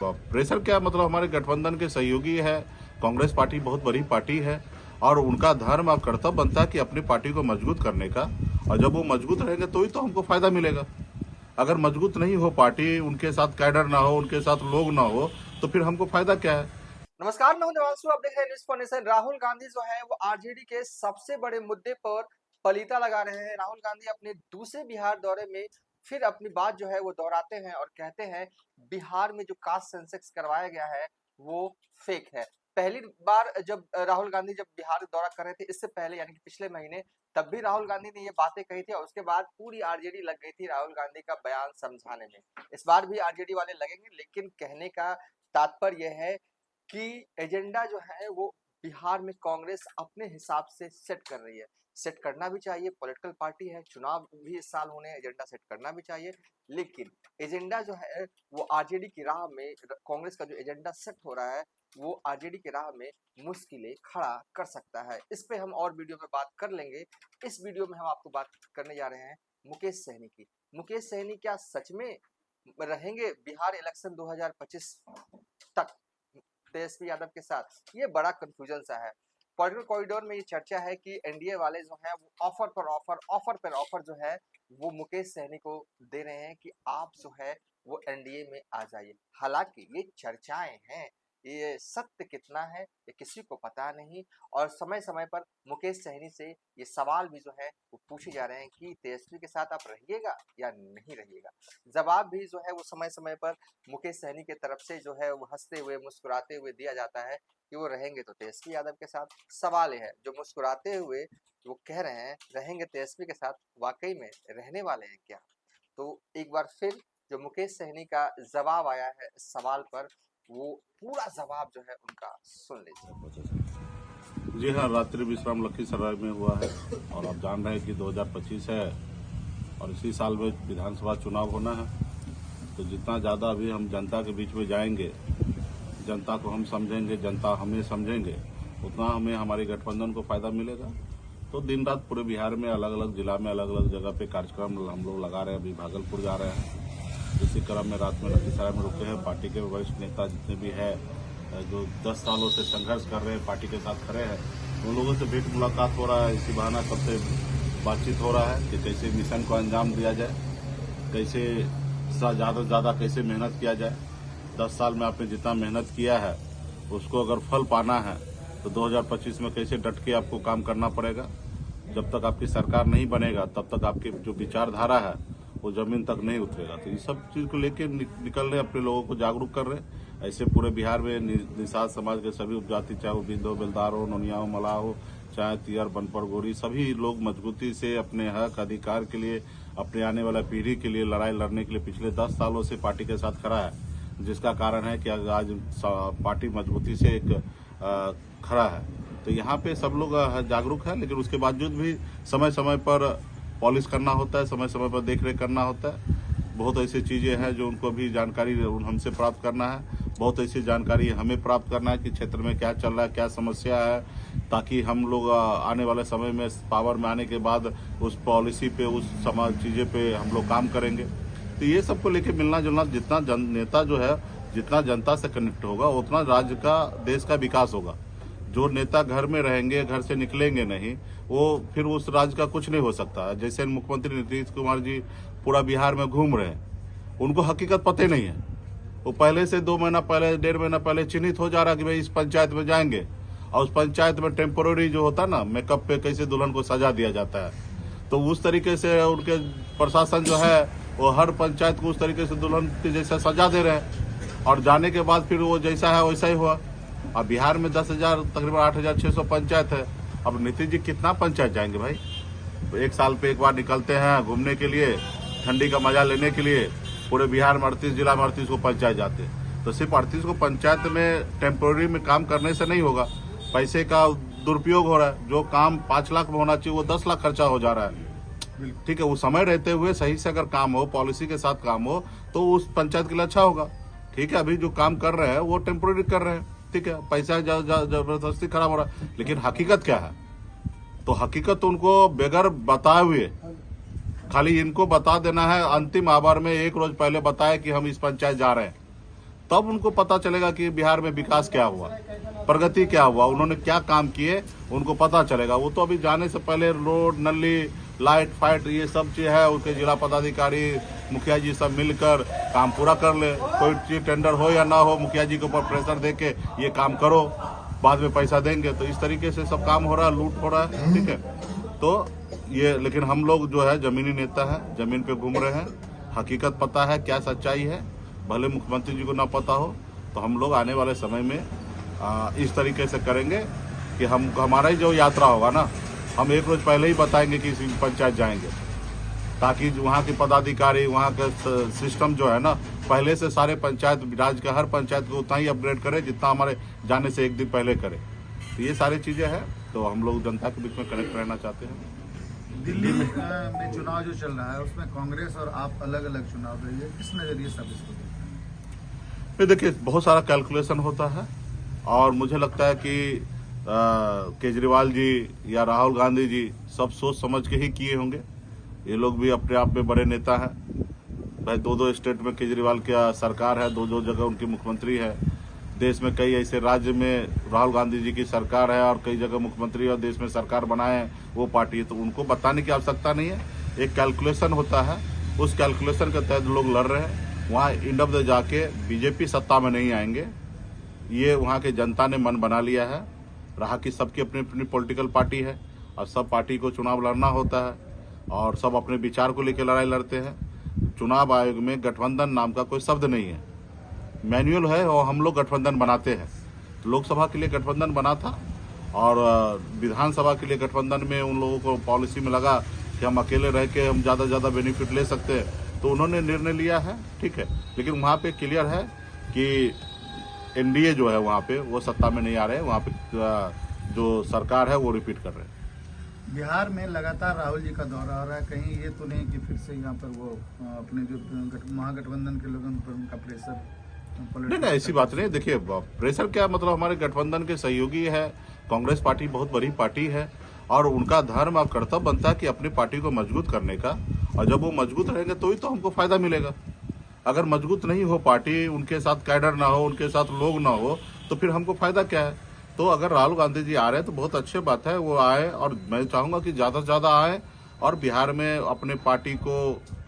Pressure क्या, मतलब हमारे गठबंधन के सहयोगी है। कांग्रेस पार्टी बहुत बड़ी पार्टी है और उनका धर्म और कर्तव्य बनता है कि अपनी पार्टी को मजबूत करने का। और जब वो मजबूत रहेंगे तो ही तो हमको फायदा मिलेगा। अगर मजबूत नहीं हो पार्टी, उनके साथ कैडर ना हो, उनके साथ लोग ना हो, तो फिर हमको फायदा क्या है। नमस्कार, मैं हूं देवांशु। आप देख रहे हैं news for nation. Rahul Gandhi जो है वो आरजेडी के सबसे बड़े मुद्दे पर पलीता लगा रहे हैं। राहुल गांधी अपने दूसरे बिहार दौरे में फिर अपनी बात जो है वो दोहराते हैं और कहते हैं बिहार में जो कास्ट सेंसस करवाया गया है वो फेक है। पहली बार जब राहुल गांधी जब बिहार दौरा कर रहे थे, इससे पहले यानी कि पिछले महीने, तब भी राहुल गांधी ने ये बातें कही थी और उसके बाद पूरी आरजेडी लग गई थी राहुल गांधी का बयान समझाने में। इस बार भी आरजेडी वाले लगेंगे, लेकिन कहने का तात्पर्य यह है कि एजेंडा जो है वो बिहार में कांग्रेस अपने हिसाब से सेट कर रही है। सेट करना भी चाहिए, पॉलिटिकल पार्टी है, चुनाव भी इस साल होने हैं, एजेंडा सेट करना भी चाहिए। लेकिन एजेंडा जो है वो आरजेडी की राह में, कांग्रेस का जो एजेंडा सेट हो रहा है वो आरजेडी की राह में मुश्किलें खड़ा कर सकता है। इस पे हम और वीडियो में बात कर लेंगे। इस वीडियो में हम आपको बात करने जा रहे हैं मुकेश सहनी की। मुकेश सहनी क्या सच में रहेंगे बिहार इलेक्शन 2025 तक तेजस्वी यादव के साथ? ये बड़ा कंफ्यूजन सा है। पॉलिटिकल कॉरिडोर में ये चर्चा है कि एनडीए वाले जो हैं वो ऑफर जो है वो मुकेश सहनी को दे रहे हैं कि आप जो है वो एनडीए में आ जाइए। हालांकि ये चर्चाएं हैं, ये सत्य कितना है ये किसी को पता नहीं। और समय समय पर मुकेश सहनी से ये सवाल भी जो है वो पूछे जा रहे हैं कि तेजस्वी के साथ आप रहिएगा या नहीं रहिएगा। जवाब भी जो है वो समय समय पर मुकेश सहनी की तरफ से जो है वो हंसते हुए मुस्कुराते हुए दिया जाता है कि वो रहेंगे तो तेजस्वी यादव के साथ। सवाल ये है, जो मुस्कुराते हुए वो कह रहे हैं रहेंगे तेजस्वी के साथ, वाकई में रहने वाले हैं क्या? तो एक बार फिर जो मुकेश सहनी का जवाब आया है इस सवाल पर, वो पूरा जवाब जो है उनका सुन लीजिए। जी हाँ, रात्रि विश्राम लखीसराय में हुआ है और आप जान रहे हैं कि 2025 है और इसी साल में विधानसभा चुनाव होना है। तो जितना ज़्यादा अभी हम जनता के बीच में जाएंगे, जनता को हम समझेंगे, जनता हमें समझेंगे, उतना हमें हमारे गठबंधन को फायदा मिलेगा। तो दिन रात पूरे बिहार में अलग अलग जिला में अलग अलग जगह पे कार्यक्रम हम लोग लगा रहे हैं। अभी भागलपुर जा रहे हैं, इसी क्रम में रात में लखीसराय में रुके हैं। पार्टी के वरिष्ठ नेता जितने भी है, जो 10 सालों से संघर्ष कर रहे हैं, पार्टी के साथ खड़े हैं, उन लोगों से भेंट मुलाकात हो रहा है। इसी बहाना सबसे बातचीत हो रहा है कि कैसे मिशन को अंजाम दिया जाए, कैसे ज़्यादा से ज़्यादा कैसे मेहनत किया जाए। 10 साल में आपने जितना मेहनत किया है उसको अगर फल पाना है तो 2025 में कैसे डट के आपको काम करना पड़ेगा। जब तक आपकी सरकार नहीं बनेगा तब तक आपकी जो विचारधारा है वो जमीन तक नहीं उतरेगा। तो ये सब चीज को लेके निकल रहे, अपने लोगों को जागरूक कर रहे हैं। ऐसे पूरे बिहार में निषाद समाज के सभी उपजाति, चाहे वो बिंदो बेलदार हो, नोनिया हो, मलाह हो, चाहे तियर बनपड़ गोरी, सभी लोग मजबूती से अपने हक अधिकार के लिए, अपने आने वाला पीढ़ी के लिए लड़ाई लड़ने के लिए पिछले 10 सालों से पार्टी के साथ खड़ा है। जिसका कारण है कि आज पार्टी मजबूती से एक खड़ा है। तो यहाँ पे सब लोग जागरूक है, लेकिन उसके बावजूद भी समय समय पर पॉलिश करना होता है, समय समय पर देख रेख करना होता है। बहुत ऐसी चीज़ें हैं जो उनको भी जानकारी हमसे प्राप्त करना है। बहुत ऐसी जानकारी हमें प्राप्त करना है कि क्षेत्र में क्या चल रहा है, क्या समस्या है, ताकि हम लोग आने वाले समय में पावर में आने के बाद उस पॉलिसी पे, उस समाज चीज़ें पे हम लोग काम करेंगे। तो ये सबको लेके मिलना जुलना, जितना नेता जो है जितना जनता से कनेक्ट होगा उतना राज्य का, देश का विकास होगा। जो नेता घर में रहेंगे, घर से निकलेंगे नहीं, वो फिर उस राज्य का कुछ नहीं हो सकता। जैसे मुख्यमंत्री नीतीश कुमार जी पूरा बिहार में घूम रहे हैं, उनको हकीकत पता ही नहीं है। वो पहले से 2 महीना पहले, 1.5 महीना पहले चिन्हित हो जा रहा है कि भाई इस पंचायत में जाएंगे, और उस पंचायत में टेम्पोररी जो होता है ना, मेकअप पे कैसे दुल्हन को सजा दिया जाता है, तो उस तरीके से उनके प्रशासन जो है वो हर पंचायत को उस तरीके से दुल्हन के जैसा सजा दे रहे हैं। और जाने के बाद फिर वो जैसा है वैसा ही हुआ। अब बिहार में 10,000 तकरीबन 8,600 पंचायत है। अब नीतीश जी कितना पंचायत जाएंगे भाई? तो एक साल पे एक बार निकलते हैं घूमने के लिए, ठंडी का मजा लेने के लिए। पूरे बिहार में 38 जिला में 38 को पंचायत जाते हैं। तो सिर्फ 38 को पंचायत में टेम्पोररी में काम करने से नहीं होगा, पैसे का दुरुपयोग हो रहा है। जो काम 5 लाख में होना चाहिए वो 10 लाख खर्चा हो जा रहा है। ठीक है, वो समय रहते हुए सही से अगर काम हो, पॉलिसी के साथ काम हो, तो उस पंचायत के लिए अच्छा होगा। ठीक है, अभी जो काम कर रहे हैं वो टेम्पोररी कर रहे हैं, ठीक है, पैसा जबरदस्ती खराब हो रहा है। लेकिन हकीकत क्या है? तो हकीकत उनको बगैर बताए हुए, खाली इनको बता देना है अंतिम आवर में, 1 रोज पहले बताया कि हम इस पंचायत जा रहे हैं, तब उनको पता चलेगा कि बिहार में विकास क्या हुआ, प्रगति क्या हुआ, उन्होंने क्या काम किए, उनको पता चलेगा। वो तो अभी जाने से पहले रोड, नली, लाइट फाइट ये सब चीज है, उसके जिला पदाधिकारी, मुखिया जी सब मिलकर काम पूरा कर ले। कोई चीज टेंडर हो या ना हो, मुखिया जी के ऊपर प्रेशर दे के ये काम करो, बाद में पैसा देंगे। तो इस तरीके से सब काम हो रहा है, लूट हो रहा है, ठीक है। तो ये, लेकिन हम लोग जो है जमीनी नेता है, जमीन पे घूम रहे हैं, हकीकत पता है, क्या सच्चाई है, भले मुख्यमंत्री जी को ना पता हो। तो हम लोग आने वाले समय में इस तरीके से करेंगे कि हमारा ही जो यात्रा होगा ना, हम एक रोज पहले ही बताएंगे कि इस पंचायत जाएंगे, ताकि वहाँ के पदाधिकारी, वहाँ का सिस्टम जो है ना, पहले से सारे पंचायत राज का हर पंचायत को उतना ही अपग्रेड करे जितना हमारे जाने से एक दिन पहले करे। तो ये सारी चीजें हैं, तो हम लोग जनता के बीच में कनेक्ट रहना चाहते हैं। दिल्ली में चुनाव जो चल रहा है उसमें कांग्रेस और आप अलग अलग चुनाव रही है, किस नजरिए से आप इसको देखते हैं? ये देखिए, बहुत सारा कैलकुलेशन होता है और मुझे लगता है कि केजरीवाल जी या राहुल गांधी जी सब सोच समझ के ही किए होंगे। ये लोग भी अपने आप में बड़े नेता हैं भाई। 2 स्टेट में केजरीवाल की सरकार है, 2 जगह उनकी मुख्यमंत्री है। देश में कई ऐसे राज्य में राहुल गांधी जी की सरकार है और कई जगह मुख्यमंत्री और देश में सरकार बनाए हैं वो पार्टी है। तो उनको बताने की आवश्यकता नहीं है, एक कैलकुलेशन होता है, उस कैलकुलेशन के तहत लोग लड़ रहे हैं। वहाँ इंड ऑफ द जाके बीजेपी सत्ता में नहीं आएंगे, ये वहाँ के जनता ने मन बना लिया है। रहा कि सबकी अपनी अपनी पॉलिटिकल पार्टी है और सब पार्टी को चुनाव लड़ना होता है और सब अपने विचार को लेकर लड़ाई लड़ते हैं। चुनाव आयोग में गठबंधन नाम का कोई शब्द नहीं है, मैनुअल है और हम लोग गठबंधन बनाते हैं। तो लोकसभा के लिए गठबंधन बना था और विधानसभा के लिए गठबंधन में उन लोगों को पॉलिसी में लगा कि हम अकेले रह के हम ज़्यादा से ज़्यादा बेनिफिट ले सकते हैं, तो उन्होंने निर्णय लिया है, ठीक है। लेकिन वहाँ पे क्लियर है कि एनडीए जो है वहाँ पे वो सत्ता में नहीं आ रहे हैं, वहाँ पे जो सरकार है वो रिपीट कर रहे हैं। बिहार में लगातार राहुल जी का दौरा हो रहा है, कहीं ये तो नहीं कि फिर से यहाँ पर वो अपने जो महागठबंधन के लोगों पर उनका प्रेशर? नहीं, ऐसी बात नहीं। देखिए, प्रेशर क्या मतलब, हमारे गठबंधन के सहयोगी है, कांग्रेस पार्टी बहुत बड़ी पार्टी है और उनका धर्म और कर्तव्य बनता है कि अपनी पार्टी को मजबूत करने का, और जब वो मजबूत रहेंगे तो ही तो हमको फायदा मिलेगा। अगर मजबूत नहीं हो पार्टी, उनके साथ कैडर ना हो, उनके साथ लोग ना हो, तो फिर हमको फायदा क्या है। तो अगर राहुल गांधी जी आ रहे हैं तो बहुत अच्छी बात है, वो आए और मैं चाहूंगा कि ज्यादा से ज्यादा आए और बिहार में अपने पार्टी को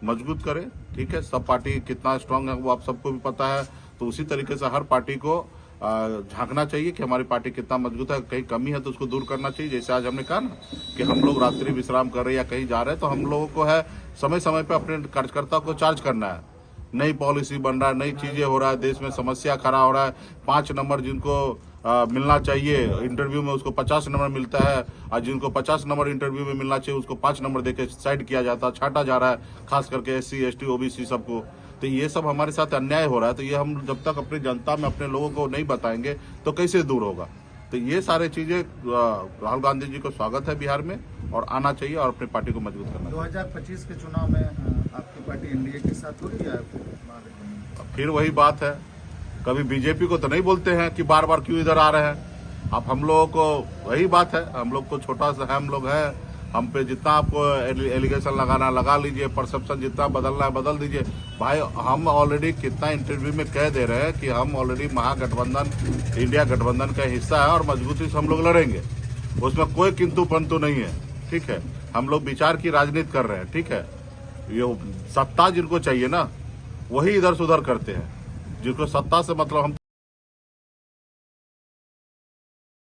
मजबूत करें, ठीक है। सब पार्टी कितना स्ट्रांग है वो आप सबको भी पता है, तो उसी तरीके से हर पार्टी को झांकना चाहिए कि हमारी पार्टी कितना मजबूत है, कहीं कमी है तो उसको दूर करना चाहिए। जैसे आज हमने कहा ना कि हम लोग रात्रि विश्राम कर रहे हैं या कहीं जा रहे हैं, तो हम लोगों को है समय समय पर अपने कार्यकर्ता को चार्ज करना है। नई पॉलिसी बन रहा है, नई चीजें हो रहा है, देश में समस्या खड़ा हो रहा है। 5 नंबर जिनको मिलना चाहिए इंटरव्यू में उसको 50 नंबर मिलता है, और जिनको 50 नंबर इंटरव्यू में मिलना चाहिए उसको 5 नंबर देके साइड किया जाता है, छाटा जा रहा है, खास करके SC ST OBC सबको। तो ये सब हमारे साथ अन्याय हो रहा है। तो ये हम जब तक अपनी जनता में अपने लोगों को नहीं बताएंगे तो कैसे दूर होगा। तो ये सारे चीजें राहुल गांधी जी को स्वागत है बिहार में और आना चाहिए और अपनी पार्टी को मजबूत करना। 2025 के चुनाव में आपकी पार्टी एनडीए के साथ हो रही है? फिर वही बात है, कभी बीजेपी को तो नहीं बोलते हैं कि बार बार क्यों इधर आ रहे हैं। अब हम लोगों को वही बात है, हम लोग को छोटा सा है, हम लोग हैं, हम पे जितना आपको एलिगेशन लगाना लगा लीजिए, परसेप्शन जितना बदलना है बदल दीजिए। भाई हम ऑलरेडी कितना इंटरव्यू में कह दे रहे हैं कि हम ऑलरेडी महागठबंधन, इंडिया गठबंधन का हिस्सा है और मजबूती से हम लोग लड़ेंगे, उसमें कोई किंतु परंतु नहीं है, ठीक है। हम लोग विचार की राजनीति कर रहे हैं, ठीक है। ये सत्ता जिनको चाहिए ना वही इधर से उधर करते हैं, जिनको सत्ता से मतलब हम